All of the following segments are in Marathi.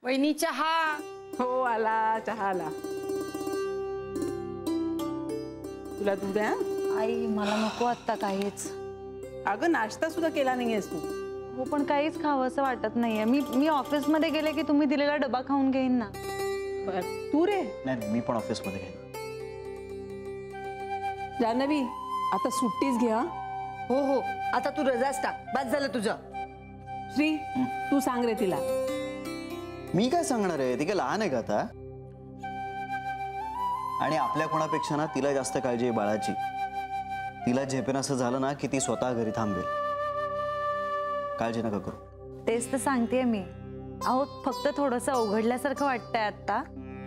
वहिनी चहा. हो आला चहा आला. तुला दूध आहे? आई मला नको आता काहीच. अगं नाश्ता सुद्धा केला नाहीयेस तू. हो पण काहीच खावं असं वाटत नाहीये. मी ऑफिस मध्ये गेले की तुम्ही दिलेला डबा खाऊन घेईन ना. बर तू रे? नाही मी पण ऑफिस मध्ये घेईन. जान्हवी आता सुट्टीच घ्या. हो हो आता तू रजाच टाक. बस झालं तुझं. श्री तू सांग रे तिला. मी काय सांगणार आहे, ती काय लहान आहे का आता? आणि आपल्या कोणापेक्षा ना तिला जास्त काळजी आहे बाळाची. तिला झेपेन असं झालं ना की ती स्वतः घरी थांबेल. काळजी नका करू. तेच तर सांगतेय मी. अहो फक्त थोडंसं अवघडल्यासारखं वाटतंय आता.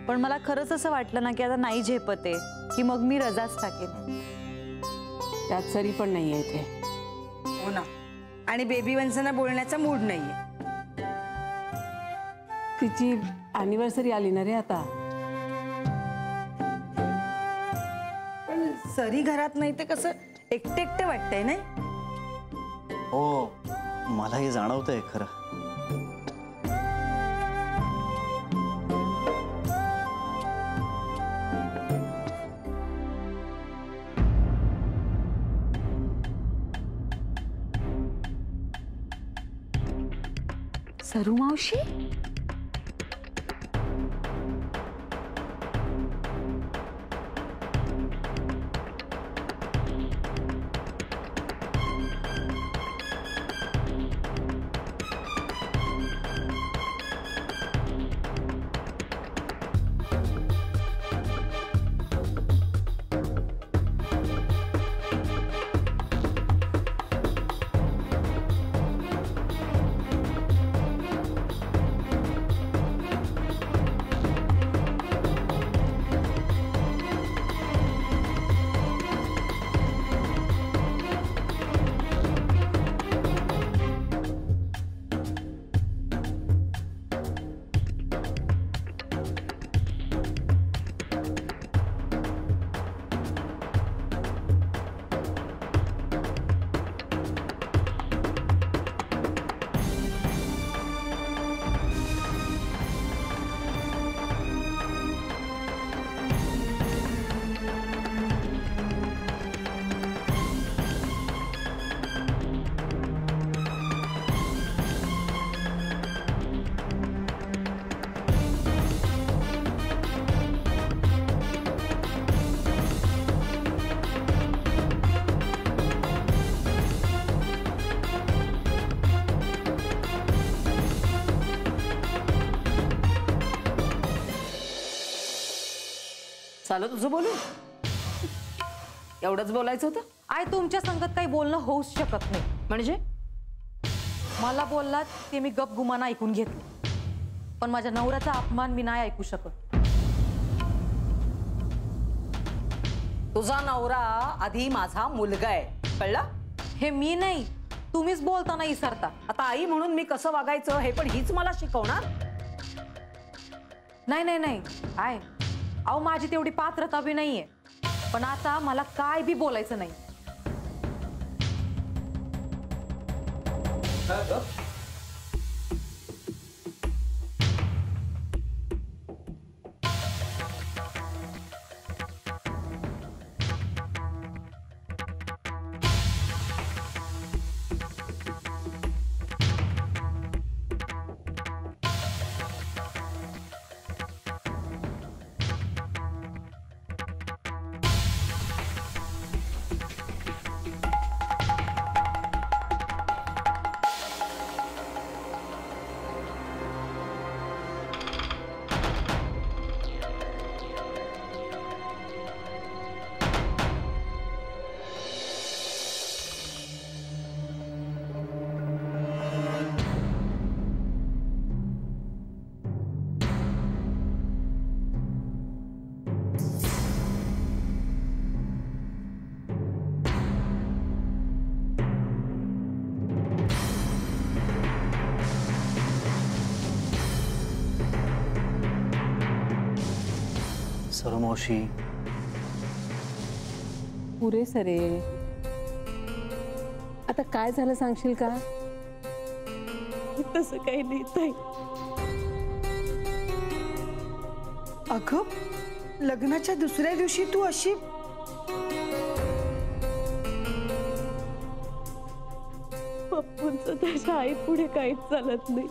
पण मला खरंच असं वाटलं ना की आता नाही झेपते की मग मी रजाच टाकेन. त्यात सरी पण नाहीये इथे. हो ना. आणि बेबी वंसना बोलण्याचा मूड नाहीये. तिची अॅनिव्हर्सरी आली ना रे आता. पण सरी घरात नाही ते कसं एकटे एकटे वाटतंय नाही. हो मलाही जाणवतंय खरं. सरू मावशी? चालू तुझं बोलू. एवढंच बोलायचं होतं. आई तुमच्या संगत काही बोलणं होऊच शकत नाही. म्हणजे मला बोललात ते मी गप गुमान ऐकून घेतलं. पण माझ्या नवऱ्याचा अपमान मी नाही ऐकू शकत. तुझा नवरा आधी माझा मुलगा आहे कळलं. हे मी नाही तुम्हीच बोलताना विसरता. आता आई म्हणून मी कसं वागायचं हे पण हीच मला शिकवणार. नाही नाही नाही आय अहो माझी तेवढी पात्रता बी नाहीये. पण आता मला काय बी बोलायचं नाही. सरू मावशी पुरे सरे. आता काय झालं सांगशील का? तसं काही नाही ताई. अगं लग्नाच्या दुसऱ्या दिवशी तू अशी पप्पूंचं त्याच्या आई पुढे काहीच चालत नाही.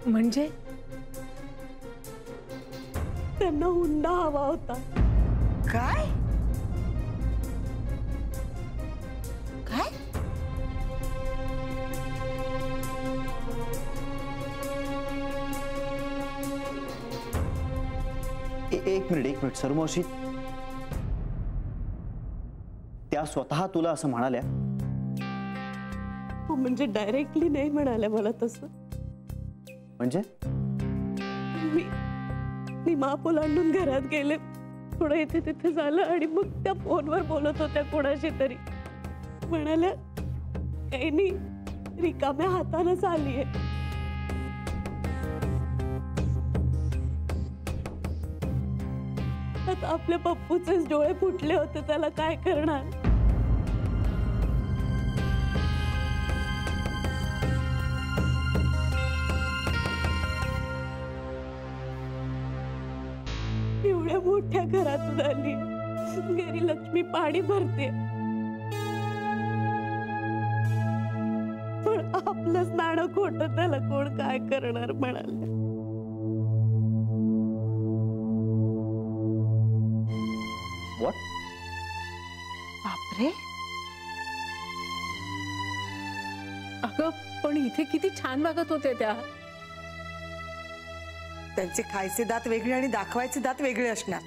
म्हणजे त्यांना हुंडा हवा होता. काय काय एक मिनिट सरुमावशी, त्या स्वतः तुला असं म्हणाल्या? म्हणजे डायरेक्टली नाही म्हणाल्या मला तसं. म्हणजे मी माप ओलांडून घरात गेले, थोडं इथे तिथे झालं आणि मग त्या फोनवर बोलत होत्या कोणाशी तरी. म्हणाल्या काही नाही, रिकाम्या हातानच आलीये. आता आपल्या पप्पूचेच डोळे फुटले होते, त्याला काय करणार. एवढ्या मोठ्या घरातून आली, घरी लक्ष्मी पाणी भरते, पण आपलंच नाणं खोटं, त्याला कोण काय करणार म्हणाले. व्हॉट? बापरे. अगं पण इथे किती छान वागत होते त्या. त्यांचे खायचे दात वेगळे आणि दाखवायचे दात वेगळे असणार.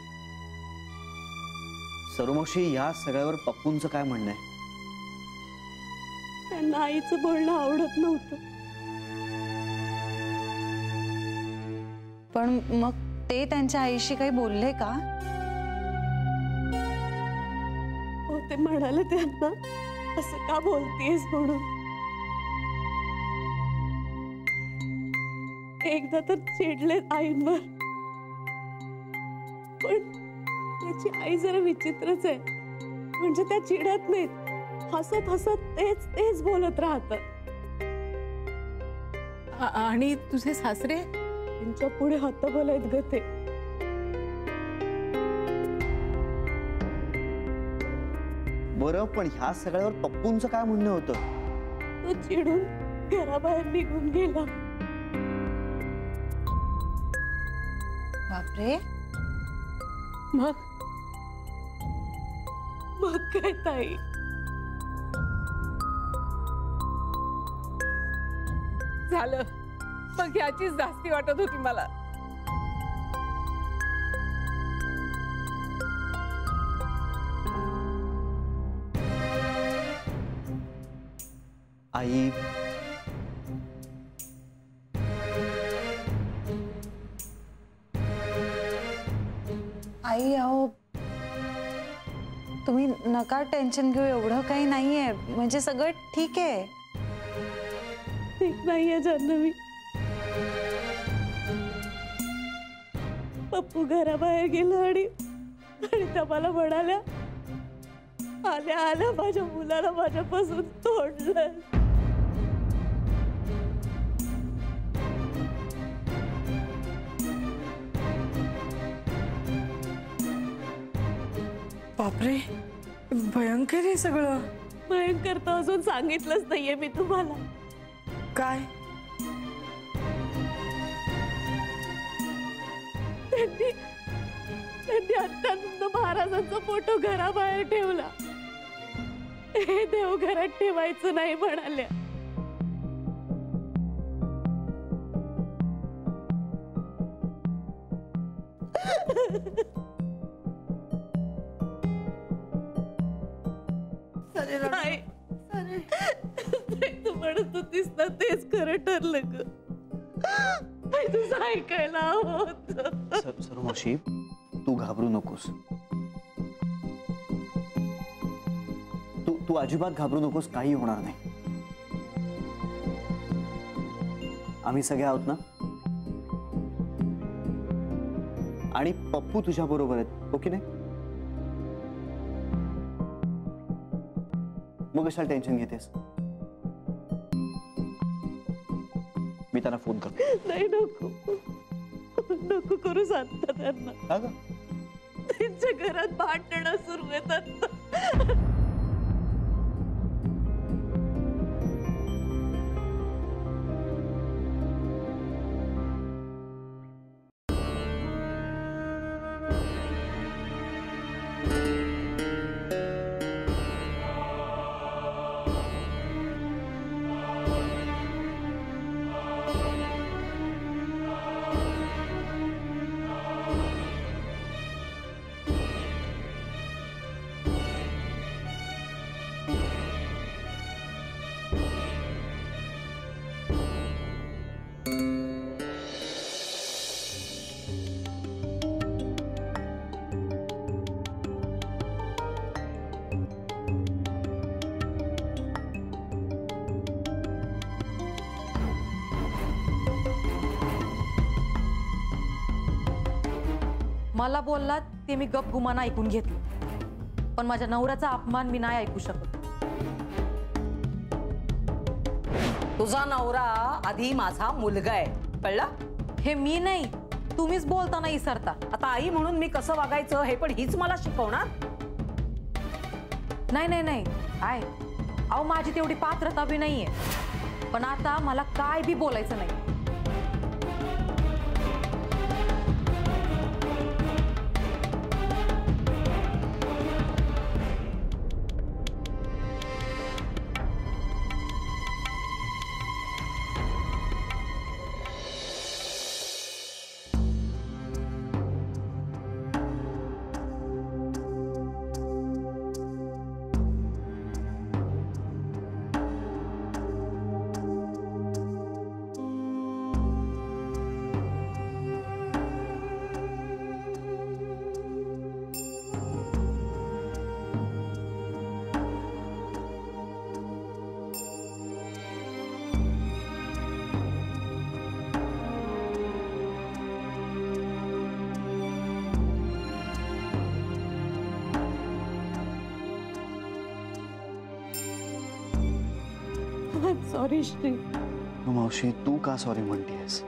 सरुमावशी, या सगळ्यावर पप्पूंचं काय म्हणणं आहे? त्यांना आईचं बोलणं आवडत नव्हतं. पण मग ते त्यांच्या आईशी काही बोलले का? हो, ते म्हणाले त्यांना असं का बोलतेस म्हणून. एकदा तर चिडले आईंवर, पण त्याची आई जरा विचित्रच आहे. म्हणजे त्या चिडत नाहीत, हसत हसत तेच तेच बोलत राहतात. आणि तुझे सासरे त्यांच्या पुढे हतबल आहेत ग ते. बरं, पण ह्या सगळ्यावर पप्पूंचं काय म्हणणं होतं? तो चिडून घराबाहेर निघून गेला. बापरे. मग काय ताई, झालं मग याचीच जास्ती वाटत होती मला. आई, आई अहो, तुम्ही नका टेन्शन घेऊ, एवढं काही नाहीये. म्हणजे सगळं ठीक आहे. ठीक नाहीये जान्हवी. पप्पू घराबाहेर गेला आणि त्या मला म्हणाल्या, आल्या आल्या माझ्या मुलाला माझ्यापासून तोडलं. बापरे, भयंकर आहे सगळं. भयंकर तर अजून सांगितलंच नाहीये मी तुम्हाला. काय? त्यांनी अत्यानंद महाराजांचा फोटो घराबाहेर ठेवला. हे देव घरात ठेवायचं नाही म्हणाल्या. नाही, तू म्हणत होतीस ना तेच खरं ठरलं ग. तुझं ऐकायला हवं होतं. सरुमावशी, तू घाबरू नकोस. तू अजिबात घाबरू नकोस, काही होणार नाही. आम्ही सगळे आहोत ना. आणि पप्पू तुझ्या बरोबर आहेत, ओके नाही? मग कशाला टेन्शन घेतेस? मी त्यांना फोन करतो. नाही, नको नको करू सांगता त्यांना. का ग? त्यांच्या घरात भांडणं सुरू आहेत आता. मला बोललात ते मी गप गुमान ऐकून घेतलं, पण माझ्या नवऱ्याचा अपमान मी नाही ऐकू शकत. तुझा नवरा आधी माझा मुलगा आहे, कळलं? हे मी नाही, तुम्हीच बोलताना इसरता. आता आई म्हणून मी कसं वागायचं हे पण हीच मला शिकवणार. नाही नाही नाही आहे, अहो माझी तेवढी पात्रता बी नाहीये, पण आता मला काय बी बोलायचं नाही. सॉरी श्री. मावशी तू का सॉरी म्हणतेस?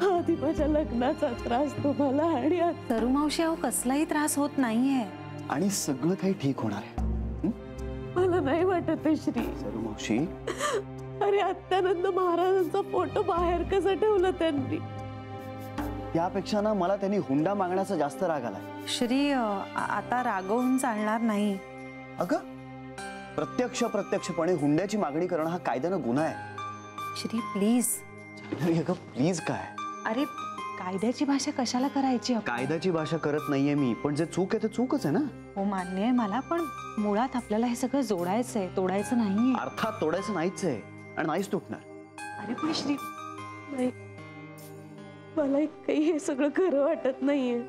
आधी माझ्या लग्नाचा त्रास तुम्हाला आणि सरू मावशी, अहो कसलाही त्रास होत नाहीये आणि सगळं काही ठीक होणार आहे. मला नाही वाटत आहे श्री. सरू मावशी, अरे अत्यानंद महाराजांचा फोटो बाहेर कसा ठेवला त्यांनी? त्यापेक्षा ना मला त्यांनी हुंडा मागण्याचा जास्त राग आलाय. श्री, आता रागवून चालणार नाही. अगं प्रत्यक्षपणे हुंड्याची मागणी करणं हा कायद्यानं गुन्हा आहे. श्री प्लीज. अगं प्लीज काय? अरे कायद्याची भाषा कशाला करायची? कायद्याची भाषा करत नाहीये मी, पण जे चूक आहे ते चूकच आहे ना. हो मान्य आहे मला, पण मुळात आपल्याला हे सगळं जोडायचंय, तोडायचं नाहीये. अर्थात तोडायचं नाहीच आहे आणि नाहीच तुटणार. अरे पण श्री, नाही, मला काही हे सगळं खरं वाटत नाहीये.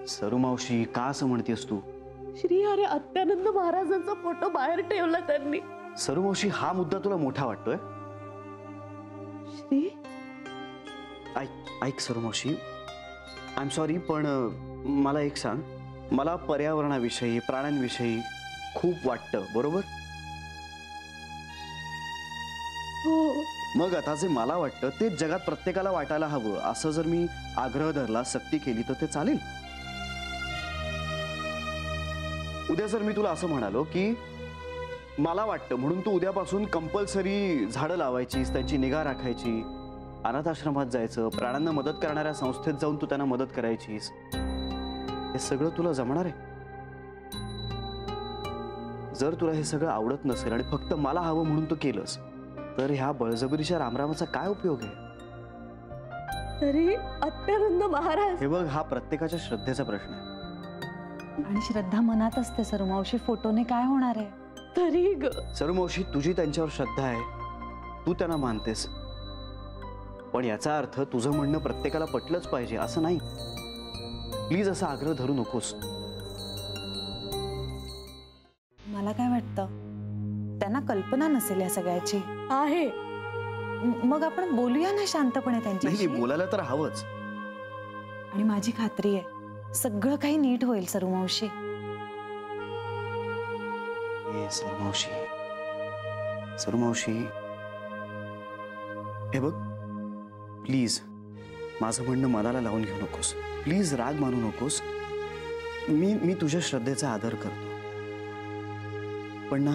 सरू मावशी का असं म्हणतेस तू? श्री, अरे अत्यानंद महाराजांचा फोटो बाहेर ठेवला त्यांनी. सरू मावशी, हा मुद्दा तुला मोठा वाटतोय? श्री, ऐक सरू मावशी, आय एम सॉरी, पण मला एक सांग, मला पर्यावरणाविषयी, प्राण्यांविषयी खूप वाटतं, बरोबर? हो. मग आता जे मला वाटतं ते जगात प्रत्येकाला वाटायला हवं, असं जर मी आग्रह धरला, सक्ती केली तर ते चालेल? उद्या जर मी तुला असं म्हणालो की मला वाटतं म्हणून तू उद्यापासून कंपल्सरी झाडं लावायचीस, त्यांची निगा राखायची, अनाथ आश्रमात जायचं, प्राण्यांना मदत करणाऱ्या संस्थेत जाऊन तू त्यांना मदत करायचीस, हे सगळं तुला जमणार आहे? जर तुला हे सगळं आवडत नसेल आणि फक्त मला हवं म्हणून तू केलंस, तर ह्या बळजबरीच्या रामरामाचा काय उपयोग आहे? तरी अत्यानंद महाराज. हे बघ, हा प्रत्येकाच्या श्रद्धेचा प्रश्न आहे. आणि श्रद्धा मनात असते सरू मावशी, फोटोने काय होणार आहे? तरी ग सरू मावशी, तुझी त्यांच्यावर श्रद्धा आहे, तू त्यांना मानतेस, पण याचा अर्थ तुझं म्हणणं प्रत्येकाला पटलंच पाहिजे असं नाही. प्लीज असा आग्रह धरू नकोस. मला काय वाटतं, त्यांना कल्पना नसेल या सगळ्याची. आहे. मग आपण बोलूया ना शांतपणे त्यांच्याशी. नाही, बोलायला तर हवंच. आणि माझी खात्री आहे सगळं काही नीट होईल सरू मावशी. सरुमावशी, सरुमावशी, हे बघ प्लीज, माझं म्हणणं मनाला लावून घेऊ नकोस. प्लीज राग मानू नकोस. मी तुझ्या श्रद्धेचा आदर करतो, पण ना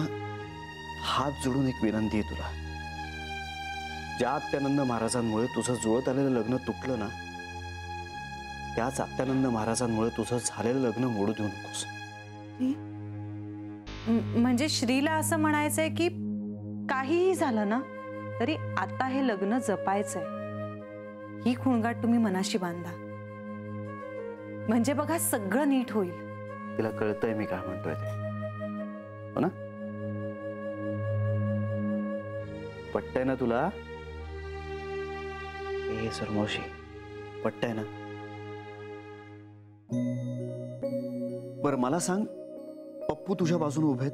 हात जोडून एक विनंती आहे तुला. ज्या आत्यानंद महाराजांमुळे तुझं जुळत आलेलं लग्न तुटलं ना, त्याच आत्यानंद महाराजांमुळे तुझं झालेलं लग्न मोडू देऊ नकोस. म्हणजे श्रीला असं म्हणायचंय की काहीही झालं ना तरी आता हे लग्न जपायचंय. ही खुणगाट तुम्ही मनाशी बांधा, म्हणजे बघा सगळं नीट होईल. तिला कळतंय मी काय म्हणतोय ते, हो ना? पटतंय ना तुला? ए सरमावशी, पटतंय ना? बरं मला सांग, पप्पू तुझ्या बाजूने उभेत?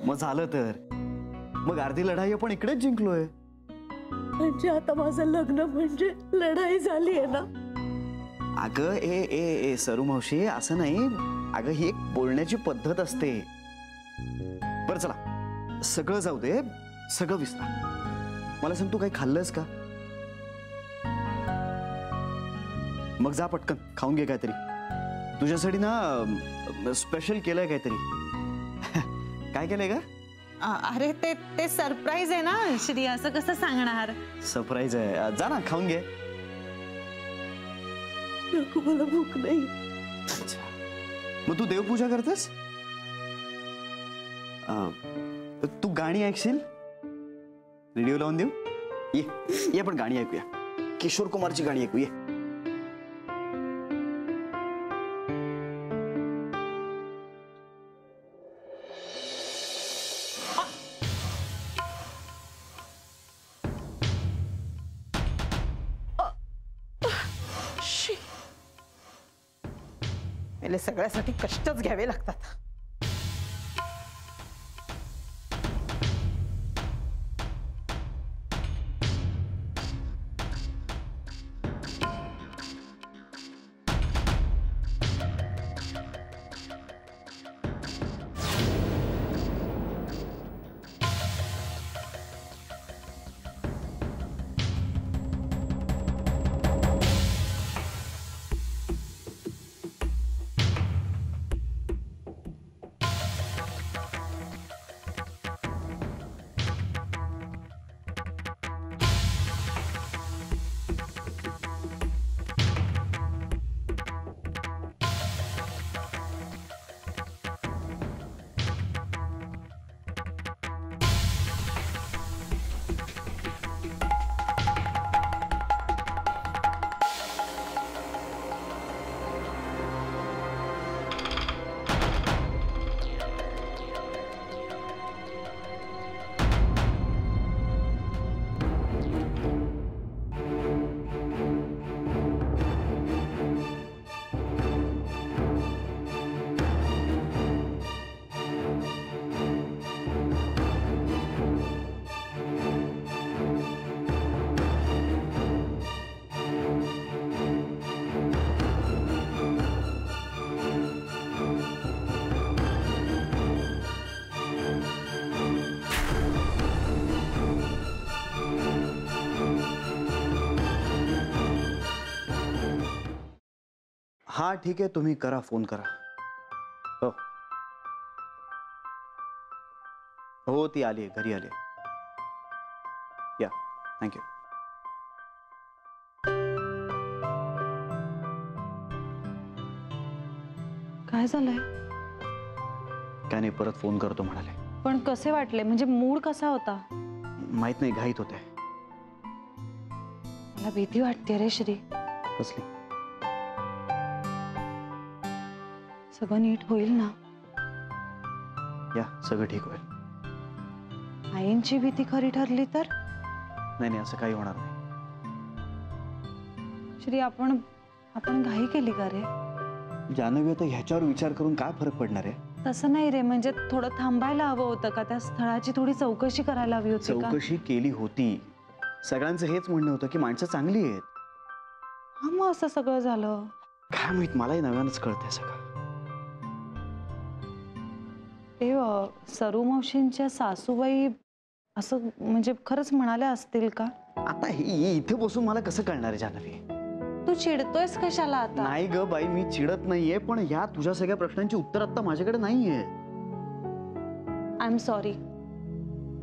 मग झालं तर मग अर्धी लढाई आपण इकडेच जिंकलोय. म्हणजे आता माझं लग्न म्हणजे लढाई झाली आहे ना? अगं ए ए ए सरुमावशी, असं नाही. अगं ही एक बोलण्याची पद्धत असते. बरं चला, सगळं जाऊ दे, सगळं विसरा. मला सांग, तू काही खाल्लंस का? मग जा पटकन खाऊन घे काहीतरी. तुझ्यासाठी ना स्पेशल केलंय काहीतरी. काय केलंय का? अरे ते सरप्राईज आहे ना श्री, असं कसं सांगणार? सरप्राईज आहे, जा ना खाऊन घे. नको, मला भूक नाही. मग तू देवपूजा करतेस? तू गाणी ऐकशील? रेडिओ लावून देऊ? ये पण गाणी ऐकूया. किशोर कुमारची गाणी ऐकू ये. मेले सगळ्यासाठी कष्टच घ्यावे लागतात. हा ठीक आहे, तुम्ही करा, फोन करा. हो हो, ती आली आहे, घरी आली. या, थँक्यू. काय झालंय? काय नाही, परत फोन करतो म्हणाले. पण कसे वाटले? म्हणजे मूड कसा होता? माहित नाही, घाईत होते. मला भीती वाटते रे श्री. कसली? सगळं नीट होईल ना? या, सगळं ठीक होईल. आईंची भीती खरी ठरली तर? नाही नाही, असं काही होणार नाही. श्री, आपण घाई केली का रे? जानवी, आता ह्याच्यावर विचार करून काय फरक पडणार आहे? तसं नाही रे, म्हणजे थोडं थांबायला हवं होतं का? त्या स्थळाची थोडी चौकशी करायला हवी होती का? चौकशी केली होती. सगळ्यांचं हेच म्हणणं होतं की माणसं चांगली आहेत. हा, मग असं सगळं झालं. काय माहित, मलाही नव्यानच कळतंय सगळं. ते सरू मावशींच्या सासूबाई असं म्हणजे खरंच म्हणाल्या असतील का? आता इथे बसून मला कसं कळणार आहे जान्हवी? तू चिडतोयस कशाला आता? नाही ग बाई, मी चिडत नाहीये, पण ह्या तुझ्या सगळ्या प्रश्नांची उत्तर आता माझ्याकडे नाहीये. I am sorry.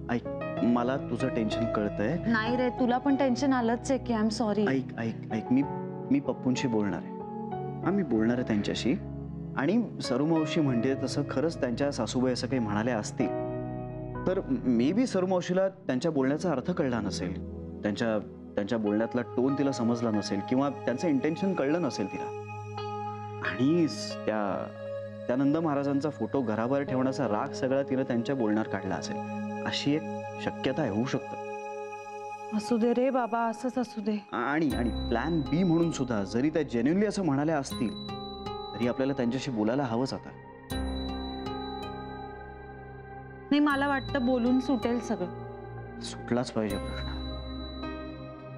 ऐक, मला तुझं टेन्शन कळतंय. नाही रे, तुला पण टेन्शन आलंच आहे की आय एम सॉरी. ऐक ऐक ऐक, मी पप्पूंशी बोलणार आहे. हा, मी बोलणार आहे त्यांच्याशी. आणि सरू मावशी म्हणते तसं खरंच त्यांच्या सासूबाई असं काही म्हणाल्या असतील तर मे बी सरू मावशीला त्यांच्या बोलण्याचा अर्थ कळला नसेल, त्यांच्या बोलण्यातला टोन तिला समजला नसेल, किंवा त्यांचं इंटेन्शन कळलं नसेल तिला. आणि त्या नंद महाराजांचा फोटो घराबाहेर ठेवण्याचा राग सगळा तिनं त्यांच्या बोलण्यात काढला असेल, अशी एक शक्यता आहे, होऊ शकतं. असू दे रे बाबा, असंच असू दे. आणि प्लॅन बी म्हणून सुद्धा जरी त्या जेन्युनली असं म्हणाल्या असतील तरी आपल्याला त्यांच्याशी बोलायला हवंच आता. नाही, मला वाटतं बोलून सुटेल सगळं. सुटलाच पाहिजे प्रश्न.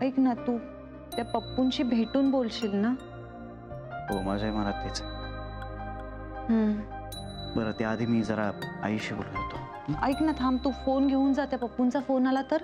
ऐक ना, तू त्या पप्पूंशी भेटून बोलशील ना? हो, माझ्याही मनात तेच आहे. बरं, त्याआधी मी जरा आईशी बोलतो. ऐक ना, थांब, तू फोन घेऊन जा. त्या पप्पूंचा फोन आला तर